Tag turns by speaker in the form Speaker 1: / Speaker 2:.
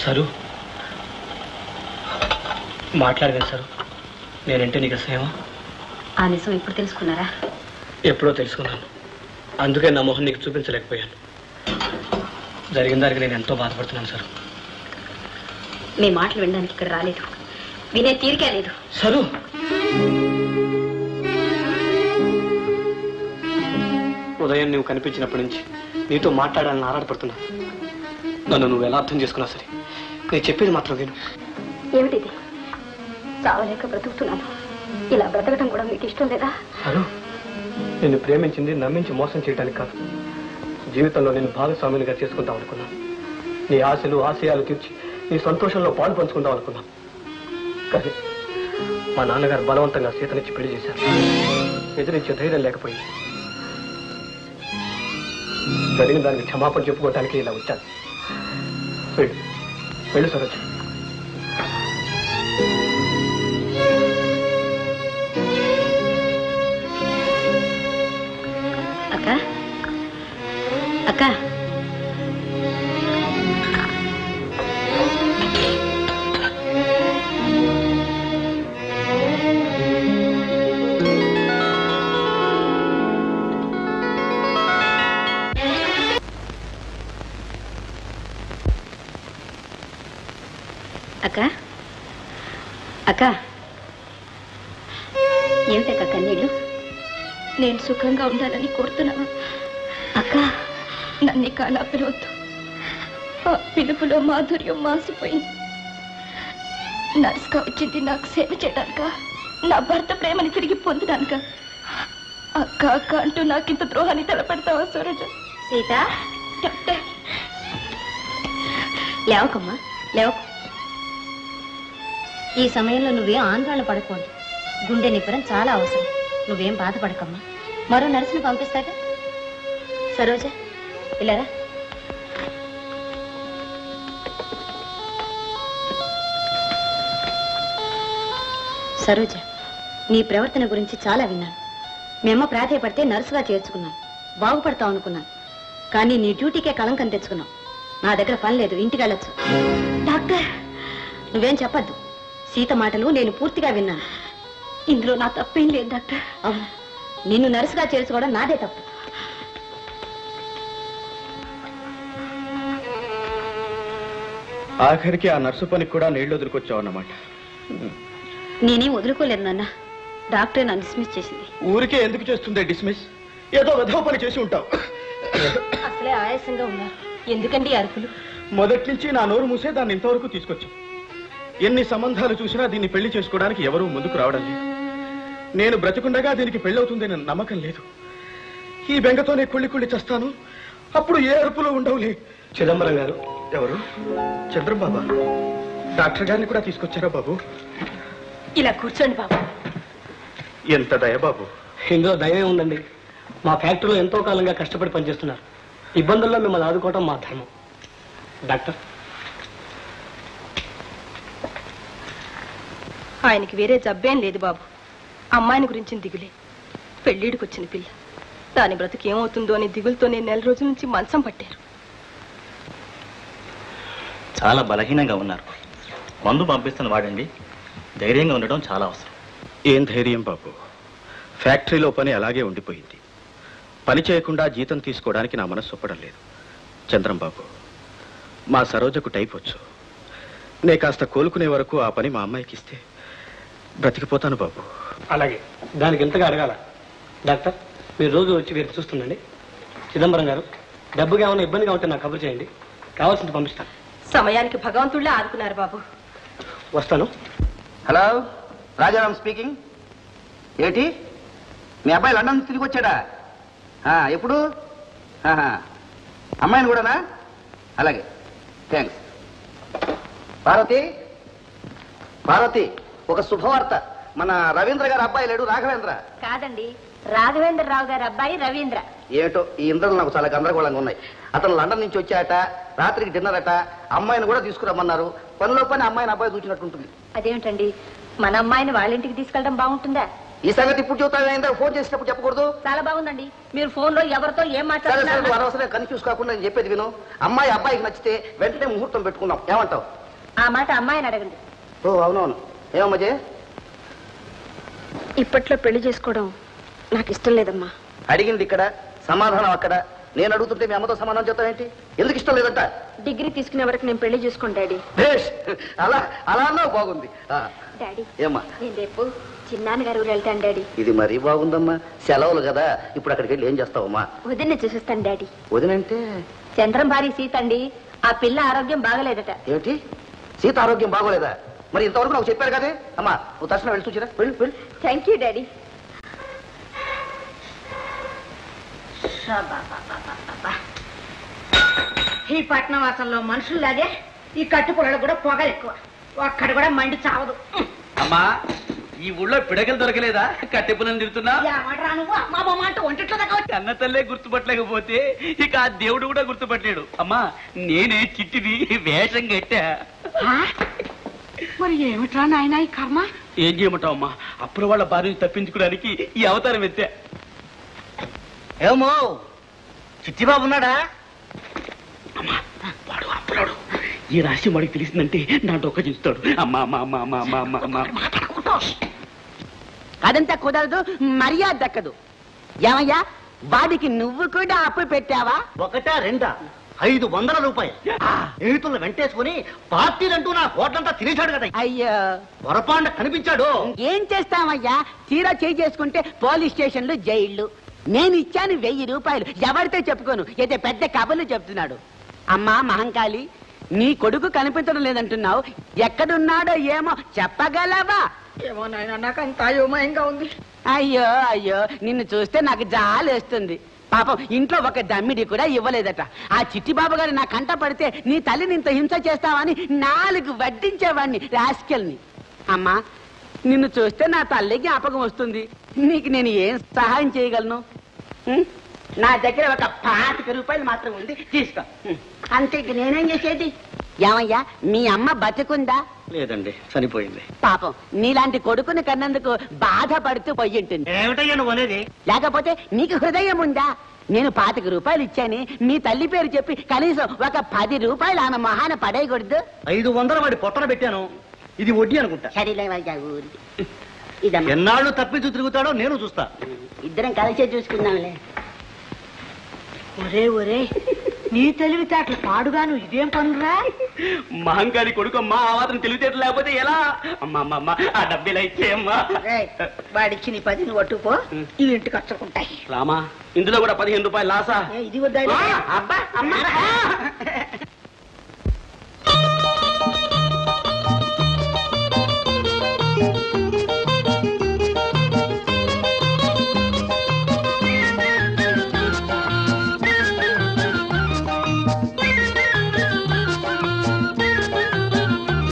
Speaker 1: Sir మాట్లాడగలను sir, నేనంటే నీకు అసహ్యమా?
Speaker 2: ఆ నిజం ఇప్పుడు తెలుసుకున్నారా?
Speaker 1: ఎప్పుడో తెలుసుకున్నాను, అందుకే నా మొహం నీకు చూపించలేకపోయాను. జరిగిన దానికి నేను ఎంతో బాధపడుతున్నాను సార్.
Speaker 2: మీ మాటలు వినడానికి ఇక్కడ రాలేదు, వినే తీరికే లేదు.
Speaker 1: సరు, ఉదయం నువ్వు కనిపించినప్పటి నుంచి నీతో మాట్లాడాలని ఆరాటపడుతున్నా. నన్ను నువ్వు ఎలా అర్థం చేసుకున్నా సరే, నేను చెప్పేది మాత్రం విను.
Speaker 2: ఏమిటిది? చావలేక బ్రతుకుతున్నాను, ఇలా బ్రతకటం కూడా మీకు ఇష్టం లేదా?
Speaker 1: సరు, నిన్ను ప్రేమించింది నమ్మించి మోసం చేయడానికి కాదు, జీవితంలో నేను భాగస్వామినిగా చేసుకుందాం అనుకున్నాను. నీ ఆశలు ఆశయాలు తీర్చి నీ సంతోషంలో పాలు పంచుకుందాం అనుకున్నాను. కానీ మా నాన్నగారు బలవంతంగా సీతనిచ్చి పెళ్లి చేశారు. ఎదిరించే ధైర్యం లేకపోయింది. జరిగిన దానికి క్షమాపణ చెప్పుకోవటానికి ఇలా వచ్చాను. వెళ్ళు సరోజ.
Speaker 2: అక్క అక్క, అక్క అక్క, ఏమిటక్క కన్నీళ్ళు?
Speaker 3: నేను సుఖంగా ఉండాలని కోరుతున్నాను
Speaker 2: అక్క.
Speaker 3: నన్ను కాలా పిలవద్దు. ఆ పిలుపులో మాధుర్యం మాసిపోయింది. నర్సుగా వచ్చింది నాకు సేవ చేయడానిక, నా భర్త ప్రేమని తిరిగి పొందడానిక? అక్క అక్క అంటూ నాకింత ద్రోహాన్ని తలపెడతావా సరోజ?
Speaker 2: సీత,
Speaker 3: డాక్టర్,
Speaker 2: లేవకమ్మా లేవకు. ఈ సమయంలో నువ్వేం ఆందోళన పడకూడదు. గుండె నిబ్బరం చాలా అవసరం. నువ్వేం బాధపడకమ్మా, మరో నర్సును పంపిస్తాగా. సరోజ, ఇలారా. సరోజ, నీ ప్రవర్తన గురించి చాలా విన్నాను. మేమ ప్రాధాయపడితే నర్సుగా చేర్చుకున్నాను, బాగుపడతావు అనుకున్నాను. కానీ నీ డ్యూటీకే కళంకం తెచ్చుకున్నావు. నా దగ్గర పని లేదు, ఇంటికి వెళ్ళొచ్చు.
Speaker 3: డాక్టర్,
Speaker 2: నువ్వేం చెప్పద్దు. సీత మాటలు నేను పూర్తిగా విన్నాను.
Speaker 3: ఇందులో నా తప్పేం లేదు డాక్టర్.
Speaker 2: అవును, నిన్ను నర్సుగా చేర్చుకోవడం నాదే తప్పు.
Speaker 4: ఆఖరికి ఆ నర్సు పనికి కూడా నీళ్లు వదులుకొచ్చావు అన్నమాట.
Speaker 2: నేనేం వదులుకోలేదు నాన్న, డాక్టర్ నన్ను డిస్మిస్ చేసింది.
Speaker 4: ఊరికే ఎందుకు చేస్తుందే డిస్మిస్? ఏదో వెధవ పని చేసి ఉంటావు.
Speaker 2: అసలే ఆయాసంగా ఉన్నారు, ఎందుకండి అరుపులు?
Speaker 4: మొదటి నుంచి నా నోరు మూసే దాన్ని ఇంతవరకు తీసుకొచ్చాం. ఎన్ని సంబంధాలు చూసినా దీన్ని పెళ్లి చేసుకోవడానికి ఎవరూ ముందుకు రావడం లేదు. నేను బ్రతికుండగా దీనికి పెళ్ళవుతుందని నమ్మకం లేదు. ఈ బెంగతోనే కుళ్ళి చస్తాను. అప్పుడు ఏ అరుపులో ఉండవులే.
Speaker 1: చిదంబరం గారు.
Speaker 4: ఎవరు? చంద్రం బాబా. డాక్టర్ గారిని కూడా తీసుకొచ్చారా బాబు?
Speaker 3: ఇలా కూర్చోండి బాబు.
Speaker 4: ఎంత దయ బాబు.
Speaker 1: ఇందులో దయమే ఉందండి. మా ఫ్యాక్టరీలో ఎంతో కాలంగా కష్టపడి పనిచేస్తున్నారు. ఇబ్బందుల్లో మిమ్మల్ని ఆదుకోవటం మా ధర్మం. డాక్టర్,
Speaker 3: ఆయనకి వేరే జబ్బేం లేదు బాబు. అమ్మాయిని గురించి దిగులే. పెళ్ళిడికి వచ్చిన పిల్ల, దాని బ్రతుకు ఏమవుతుందో అని దిగులతోనే నెల రోజుల నుంచి మంచం పట్టారు.
Speaker 5: చాలా బలహీనంగా ఉన్నారు. మందు పంపిస్తున్న వాడండి. ధైర్యంగా ఉండడం చాలా అవసరం.
Speaker 4: ఏం ధైర్యం బాబు? ఫ్యాక్టరీలో పని అలాగే ఉండిపోయింది. పని చేయకుండా జీతం తీసుకోవడానికి నా మనసు ఒప్పడం లేదు. చంద్రం బాబు, మా సరోజకు టైప్ వచ్చు. నే కాస్త కోలుకునే వరకు ఆ పని మా అమ్మాయికి ఇస్తే బ్రతికిపోతాను బాబు.
Speaker 1: అలాగే, దానికి ఎంతగా అడగాల? డాక్టర్, మీరు రోజు వచ్చి వీరు చూస్తుండండి. చిదంబరం గారు, డబ్బుగా ఏమైనా ఇబ్బందిగా ఉంటే నాకు కబురు చేయండి, కావాల్సింది పంపిస్తాను.
Speaker 3: సమయానికి భగవంతుళ్ళే ఆదుకున్నారు బాబు.
Speaker 1: వస్తాను.
Speaker 6: Hello, Rajaram speaking. ఏంటి, మీ అబ్బాయి లండన్ నుంచి తిరిగి వచ్చాడా? ఎప్పుడు? అమ్మాయిని కూడానా? అలాగే, థ్యాంక్స్. పార్వతి, పార్వతి, ఒక శుభవార్త. మన రవీంద్ర గారి అబ్బాయి లేడు, రాఘవేంద్ర.
Speaker 2: కాదండి, రాఘవేంద్రరావు గారి అబ్బాయి రవీంద్ర.
Speaker 6: ఏమిటో ఈ ఇంద్రలు నాకు చాలా గందరగోళంగా ఉన్నాయి. అతను లండన్ నుంచి వచ్చాట, రాత్రికి డిన్నర్ అట. అమ్మాయిని కూడా తీసుకురమ్మన్నారు. పనిలో పని అమ్మాయిని అబ్బాయి చూసినట్టుంటుంది.
Speaker 2: అదేమిటండి, మన అమ్మాయిని వాళ్ళ ఇంటికి తీసుకెళ్ళడం బాగుంటుందా?
Speaker 6: ఈ సంగతి ఇప్పుడు చూస్తాను, ఫోన్ చేసినప్పుడు చెప్పకూడదు.
Speaker 2: చాలా బాగుందండి. మీరు ఫోన్ లో ఎవరితో ఏం మాట్లాడుతున్నారు?
Speaker 6: అనవసరం కన్ఫ్యూజ్ కాకుండా నేను చెప్పేది విను. అమ్మాయి అబ్బాయికి నచ్చితే వెంటనే ముహూర్తం పెట్టుకుందాం. ఏమంటావు?
Speaker 3: ఆ మాట అమ్మాయిని అడగండి.
Speaker 6: ఓ అవునవును. ఏమమ్మా జయ?
Speaker 2: ఇప్పట్లో పెళ్లి చేసుకోవడం నాకు ఇష్టం లేదమ్మా.
Speaker 6: అడిగింది ఇక్కడ, సమాధానం అక్కడ. నేను అడుగుతుంటే మీ అమ్మతో సమాధానం చెప్తావేంటి? ఎందుకు ఇష్టం లేదంట?
Speaker 2: డిగ్రీ తీసుకునే వరకు నేను పెళ్లి చేసుకోను డాడీ.
Speaker 6: అలా అలా అన్నావు, బాగుంది.
Speaker 2: డాడీ
Speaker 6: ఏమ్మా?
Speaker 2: నేను రేపు చిన్నాన్నగారు ఊరు వెళ్తాను డాడీ.
Speaker 6: ఇది మరీ బాగుందమ్మా. సెలవులు కదా, ఇప్పుడు అక్కడికి వెళ్ళి ఏం చేస్తావమ్మా?
Speaker 2: వదిన చూసేస్తాను డాడీ.
Speaker 6: వదినంటే
Speaker 3: చంద్రం భార్య సీత అండి. ఆ పిల్ల ఆరోగ్యం బాగలేదట.
Speaker 6: ఏమిటి? సీత ఆరోగ్యం బాగోలేదా? మరి ఇంతవరకు నాకు చెప్పారు కదే. అమ్మా నువ్వు తక్షణం వెళ్ళి చూచిరా. వెళ్ళు వెళ్ళు.
Speaker 3: Thank you daddy.
Speaker 7: ఈ పట్నం వాసంలో మనుషుల్లాగే ఈ కట్టు పొలాలు కూడా పొగలు ఎక్కువ. ఒక్కడు కూడా మండి చావదు.
Speaker 8: అమ్మా ఈ ఊళ్ళో పిడకలు దొరకలేదా? కట్టెపులను తిరుగుతున్నా
Speaker 7: ఏమంటారా నువ్వు? అమ్మా బొమ్మ అంటూ ఒంటిట్లో దగ్గర
Speaker 8: కన్న తల్లే గుర్తుపట్టలేకపోతే ఇక ఆ దేవుడు కూడా గుర్తుపట్టలేడు. అమ్మా నేనే చిట్టిది వేషం కట్టా.
Speaker 7: మరి ఏమిట్రా నాయన ఈ కర్మ?
Speaker 8: ఏం చేయమంటావు అమ్మా? అప్పుడు వాళ్ళ భార్యను తప్పించుకోవడానికి ఈ అవతారం ఎత్తా.
Speaker 6: ఏమో చిట్టిబాబు ఉన్నాడా?
Speaker 8: అమ్మా వాడు అప్పుడాడు. ఈ రాశి వాడికి తెలిసిందంటే నా డొక్క చూస్తాడు. అమ్మా అమ్మా అమ్మా అమ్మా అమ్మా అమ్మా అమ్మా.
Speaker 7: అదంతా కుదరదు, మర్యాద దక్కదు. ఏమయ్యా వాడికి నువ్వు కూడా అప్పు పెట్టావా?
Speaker 6: ఒకటా రెండా? 500 రూపాయలు స్నేహితులను వెంటేసుకుని పార్టీలంటూ నా కోట్లంతా తినేశాడు కదా.
Speaker 7: అయ్యో
Speaker 6: పొరపాటున కనిపించాడు.
Speaker 7: ఏం చేస్తామయ్యా, తీరా చేయి చేసుకుంటే పోలీస్ స్టేషన్లు జైళ్లు. నేను ఇచ్చాను 1000 రూపాయలు. ఎవరితో చెప్పుకోను, ఏదో పెద్ద కబుర్లు చెప్తున్నాడు. అమ్మా మహంకాళి, నీ కొడుకు కనిపించడం లేదంటున్నావు, ఎక్కడున్నాడో ఏమో చెప్పగలవా?
Speaker 3: ఏమో నాయన నాకు అంత అయోమయంగా ఉంది.
Speaker 7: అయ్యో అయ్యో, నిన్ను చూస్తే నాకు జాలేస్తుంది. పాపం ఇంట్లో ఒక దమ్మిడి కూడా ఇవ్వలేదట. ఆ చిట్టిబాబు గారు నా కంట పడితే నీ తల్లిని ఇంత హింస చేస్తావని 4 వడ్డించేవాడిని, రాస్కెల్ని. అమ్మా నిన్ను చూస్తే నా తల్లి జ్ఞాపకం వస్తుంది. నీకు నేను ఏం సహాయం చేయగలను? నా దగ్గర ఒక 25 రూపాయలు మాత్రం ఉంది, తీసుకో. అంతే, నేనేం చేసేది? ఏమయ్యా మీ అమ్మ బతికుందా?
Speaker 5: లేదండి, చనిపోయింది.
Speaker 7: పాపం నీలాంటి కొడుకుని కన్నందుకు బాధపడుతూ పోయింటుంది.
Speaker 6: ఏమిటయ్యా నువ్వు అనేది?
Speaker 7: లేకపోతే నీకు హృదయం ఉందా? నేను 25 రూపాయలు ఇచ్చాని మీ తల్లి పేరు చెప్పి కనీసం ఒక 10 రూపాయలు ఆమె మొహాన పడేయకూడదు?
Speaker 6: 500 వాడి పొట్టన పెట్టాను. ఇది వడ్డీ అనుకుంటా.
Speaker 7: సరేలేవయ్యా ఊరి ఇదమ్మా.
Speaker 6: ఎన్నాళ్ళు తప్పించు తిరుగుతాడో నేను చూస్తా.
Speaker 7: ఇద్దరం కలిసే చూసుకుందాంలే.
Speaker 3: ఒరే ఒరే, నీ తెలివితేటలు పాడుగాను ఇదేం పనురా?
Speaker 8: మహంకాళి కొడుకమ్మా, ఆ మాత్రం తెలివితేటలు లేకపోతే ఎలా? అమ్మా అమ్మ అమ్మ ఆ డబ్బిలా ఇచ్చేయమ్మా.
Speaker 3: వాడిచ్చి నీ 10 కొట్టుకో, ఇవి ఇంటికి వచ్చుకుంటాయి.
Speaker 8: రామా ఇందులో కూడా 15 రూపాయలు లాసా?
Speaker 3: ఇది వద్దా?
Speaker 7: అబ్బా అమ్మా